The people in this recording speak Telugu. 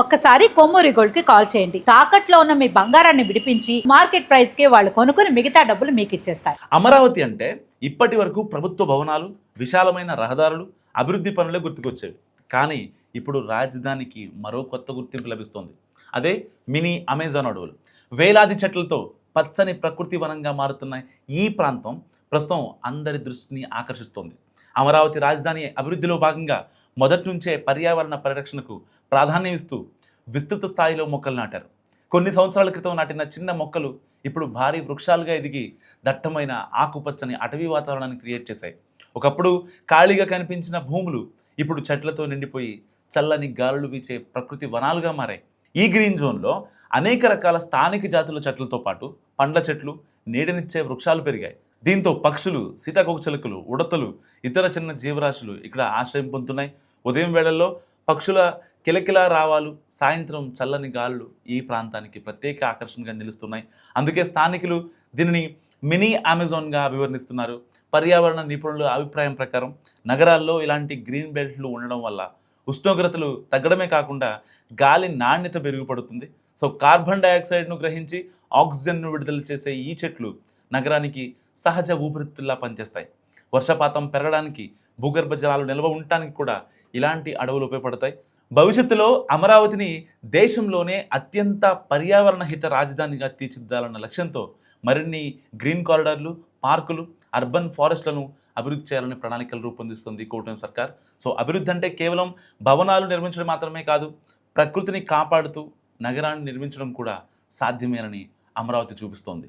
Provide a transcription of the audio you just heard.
ఒక్కసారి కొమ్మూరి గోల్డ్ కి కాల్ చేయండి. తాకట్లో ఉన్న మీ బంగారాన్ని విడిపించి మార్కెట్ ప్రైస్ కి వాళ్ళు కొనుక్కుని మిగతా డబ్బులు మీకు ఇచ్చేస్తారు. అమరావతి అంటే ఇప్పటి వరకు ప్రభుత్వ భవనాలు, విశాలమైన రహదారులు, అభివృద్ధి పనులే గుర్తుకొచ్చేవి. కానీ ఇప్పుడు రాజధానికి మరో కొత్త గుర్తింపు లభిస్తోంది. అదే మినీ అమెజాన్ అడవులు. వేలాది చెట్లతో పచ్చని ప్రకృతి వనంగా మారుతున్న ఈ ప్రాంతం ప్రస్తుతం అందరి దృష్టిని ఆకర్షిస్తోంది. అమరావతి రాజధాని అభివృద్ధిలో భాగంగా మొదటి నుంచే పర్యావరణ పరిరక్షణకు ప్రాధాన్యం ఇస్తూ విస్తృత స్థాయిలో మొక్కలు నాటారు. కొన్ని సంవత్సరాల క్రితం నాటిన చిన్న మొక్కలు ఇప్పుడు భారీ వృక్షాలుగా ఎదిగి దట్టమైన ఆకుపచ్చని అటవీ వాతావరణాన్ని క్రియేట్ చేశాయి. ఒకప్పుడు ఖాళీగా కనిపించిన భూములు ఇప్పుడు చెట్లతో నిండిపోయి చల్లని గాలులు వీచే ప్రకృతి వనాలుగా మారాయి. ఈ గ్రీన్ జోన్లో అనేక రకాల స్థానిక జాతుల చెట్లతో పాటు పండ్ల చెట్లు, నీడనిచ్చే వృక్షాలు పెరిగాయి. దీంతో పక్షులు, సీతాకోకచిలుకలు, ఉడతలు, ఇతర చిన్న జీవరాశులు ఇక్కడ ఆశ్రయం పొందుతున్నాయి. ఉదయం వేళల్లో పక్షుల కిలకిలా రావాలు, సాయంత్రం చల్లని గాలులు ఈ ప్రాంతానికి ప్రత్యేక ఆకర్షణగా నిలుస్తున్నాయి. అందుకే స్థానికులు దీనిని మినీ అమెజాన్గా అభివర్ణిస్తున్నారు. పర్యావరణ నిపుణుల అభిప్రాయం ప్రకారం నగరాల్లో ఇలాంటి గ్రీన్ బెల్ట్లు ఉండడం వల్ల ఉష్ణోగ్రతలు తగ్గడమే కాకుండా గాలి నాణ్యత మెరుగుపడుతుంది. సో కార్బన్ డైఆక్సైడ్ను గ్రహించి ఆక్సిజన్ను విడుదల చేసే ఈ చెట్లు నగరానికి సహజ ఊపిరితిత్తుల్లా పనిచేస్తాయి. వర్షపాతం పెరగడానికి, భూగర్భ జలాలు నిల్వ ఉండటానికి కూడా ఇలాంటి అడవులు ఉపయోగపడతాయి. భవిష్యత్తులో అమరావతిని దేశంలోనే అత్యంత పర్యావరణ హిత రాజధానిగా తీర్చిదిద్దాలన్న లక్ష్యంతో మరిన్ని గ్రీన్ కారిడార్లు, పార్కులు, అర్బన్ ఫారెస్ట్లను అభివృద్ధి చేయాలని ప్రణాళికలు రూపొందిస్తుంది కూటమి సర్కార్. సో అభివృద్ధి అంటే కేవలం భవనాలు నిర్మించడం మాత్రమే కాదు, ప్రకృతిని కాపాడుతూ నగరాన్ని నిర్మించడం కూడా సాధ్యమేనని అమరావతి చూపిస్తోంది.